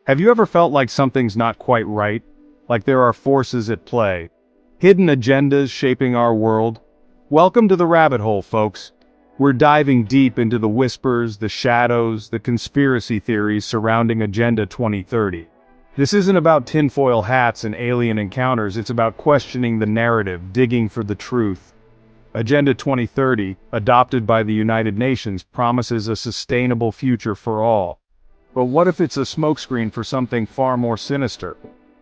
Have you ever felt like something's not quite right? Like there are forces at play? Hidden agendas shaping our world? Welcome to the rabbit hole, folks. We're diving deep into the whispers, the shadows, the conspiracy theories surrounding Agenda 2030. This isn't about tinfoil hats and alien encounters, it's about questioning the narrative, digging for the truth. Agenda 2030, adopted by the United Nations, promises a sustainable future for all. But what if it's a smokescreen for something far more sinister?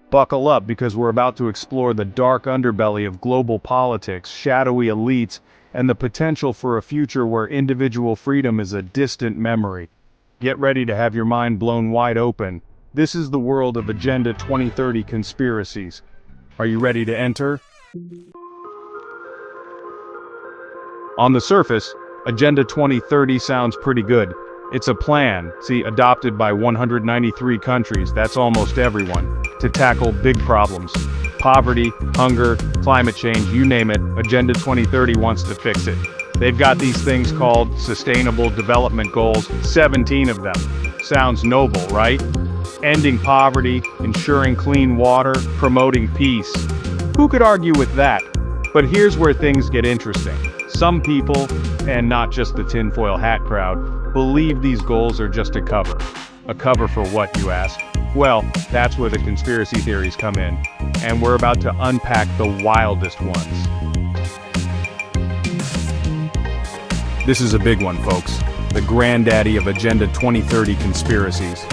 Buckle up, because we're about to explore the dark underbelly of global politics, shadowy elites, and the potential for a future where individual freedom is a distant memory. Get ready to have your mind blown wide open. This is the world of Agenda 2030 conspiracies. Are you ready to enter? On the surface, Agenda 2030 sounds pretty good. It's a plan, adopted by 193 countries, that's almost everyone, to tackle big problems. Poverty, hunger, climate change, you name it, Agenda 2030 wants to fix it. They've got these things called Sustainable Development Goals, 17 of them. Sounds noble, right? Ending poverty, ensuring clean water, promoting peace. Who could argue with that? But here's where things get interesting. Some people, and not just the tinfoil hat crowd, believe these goals are just a cover. A cover for what, you ask? Well, that's where the conspiracy theories come in, and we're about to unpack the wildest ones. This is a big one, folks. The granddaddy of Agenda 2030 conspiracies.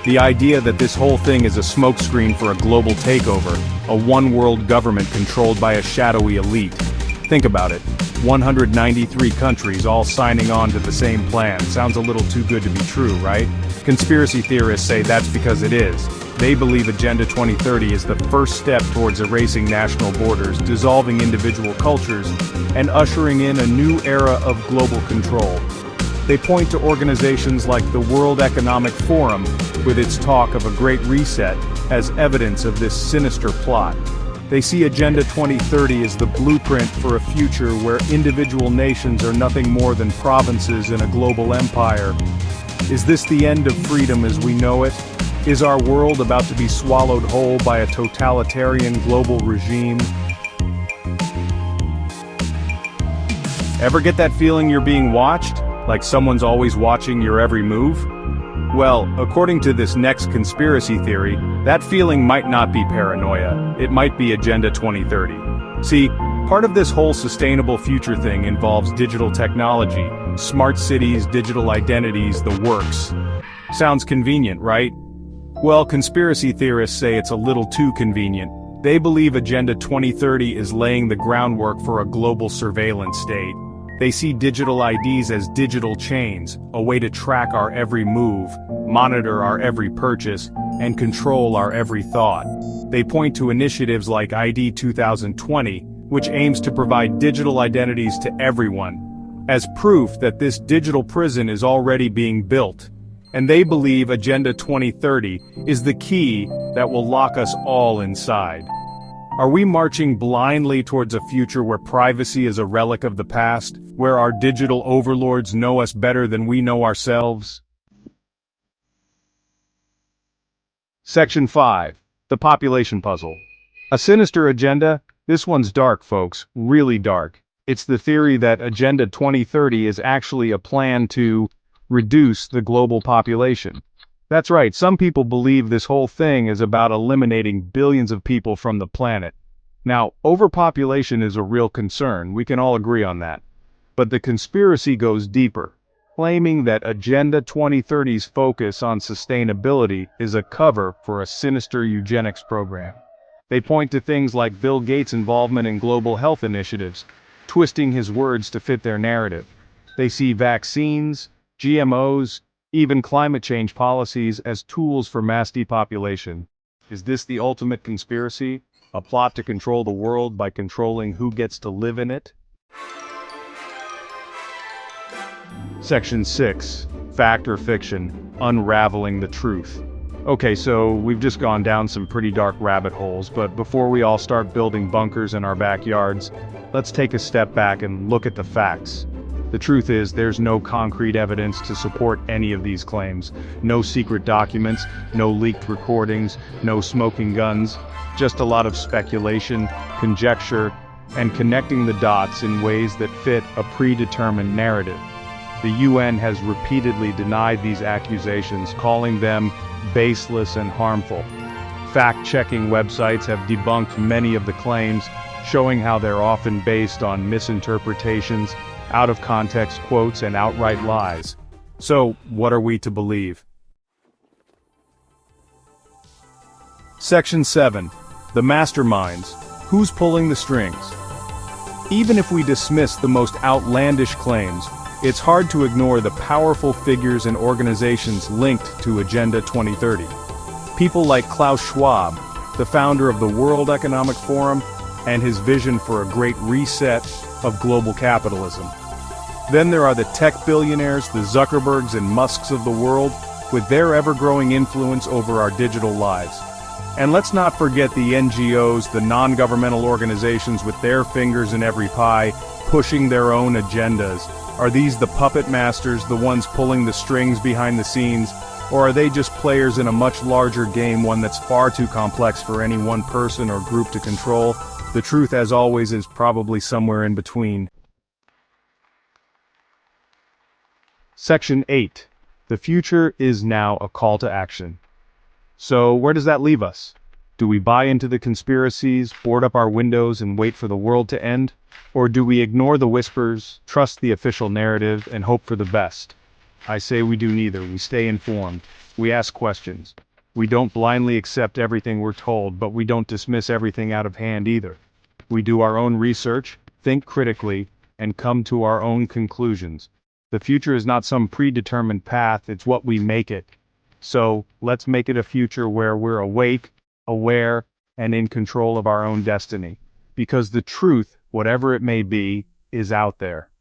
The idea that this whole thing is a smokescreen for a global takeover, a one-world government controlled by a shadowy elite. Think about it. 193 countries all signing on to the same plan. Sounds a little too good to be true, right? Conspiracy theorists say that's because it is. They believe Agenda 2030 is the first step towards erasing national borders, dissolving individual cultures, and ushering in a new era of global control. They point to organizations like the World Economic Forum, with its talk of a Great Reset, as evidence of this sinister plot. They see Agenda 2030 as the blueprint for a future where individual nations are nothing more than provinces in a global empire. Is this the end of freedom as we know it? Is our world about to be swallowed whole by a totalitarian global regime? Ever get that feeling you're being watched? Like someone's always watching your every move? Well, according to this next conspiracy theory, that feeling might not be paranoia, it might be Agenda 2030. See, part of this whole sustainable future thing involves digital technology, smart cities, digital identities, the works. Sounds convenient, right? Well, conspiracy theorists say it's a little too convenient. They believe Agenda 2030 is laying the groundwork for a global surveillance state. They see digital IDs as digital chains, a way to track our every move, monitor our every purchase, and control our every thought. They point to initiatives like ID 2020, which aims to provide digital identities to everyone, as proof that this digital prison is already being built. And they believe Agenda 2030 is the key that will lock us all inside. Are we marching blindly towards a future where privacy is a relic of the past, where our digital overlords know us better than we know ourselves? Section 5. The Population Puzzle. A sinister agenda? This one's dark, folks, really dark. It's the theory that Agenda 2030 is actually a plan to reduce the global population. That's right, some people believe this whole thing is about eliminating billions of people from the planet. Now, overpopulation is a real concern, we can all agree on that. But the conspiracy goes deeper, claiming that Agenda 2030's focus on sustainability is a cover for a sinister eugenics program. They point to things like Bill Gates' involvement in global health initiatives, twisting his words to fit their narrative. They see vaccines, GMOs, even climate change policies as tools for mass depopulation. Is this the ultimate conspiracy? A plot to control the world by controlling who gets to live in it? Section 6. Fact or Fiction. Unraveling the Truth. Okay, so we've just gone down some pretty dark rabbit holes, but before we all start building bunkers in our backyards, let's take a step back and look at the facts. The truth is, there's no concrete evidence to support any of these claims. No secret documents, no leaked recordings, no smoking guns, just a lot of speculation, conjecture, and connecting the dots in ways that fit a predetermined narrative. The UN has repeatedly denied these accusations, calling them baseless and harmful. Fact-checking websites have debunked many of the claims, showing how they're often based on misinterpretations, out-of-context quotes, and outright lies. So, what are we to believe? Section 7. The masterminds. Who's pulling the strings? Even if we dismiss the most outlandish claims, it's hard to ignore the powerful figures and organizations linked to Agenda 2030. People like Klaus Schwab, the founder of the World Economic Forum, and his vision for a great reset of global capitalism. Then there are the tech billionaires, the Zuckerbergs and Musks of the world, with their ever-growing influence over our digital lives. And let's not forget the NGOs, the non-governmental organizations with their fingers in every pie, pushing their own agendas. Are these the puppet masters, the ones pulling the strings behind the scenes? Or are they just players in a much larger game, one that's far too complex for any one person or group to control? The truth, as always, is probably somewhere in between. Section 8. The future is now a call to action. So, where does that leave us? Do we buy into the conspiracies, board up our windows, and wait for the world to end? Or do we ignore the whispers, trust the official narrative, and hope for the best? I say we do neither. We stay informed. We ask questions. We don't blindly accept everything we're told, but we don't dismiss everything out of hand either. We do our own research, think critically, and come to our own conclusions. The future is not some predetermined path, it's what we make it. So, let's make it a future where we're awake, aware, and in control of our own destiny. Because the truth, whatever it may be, is out there.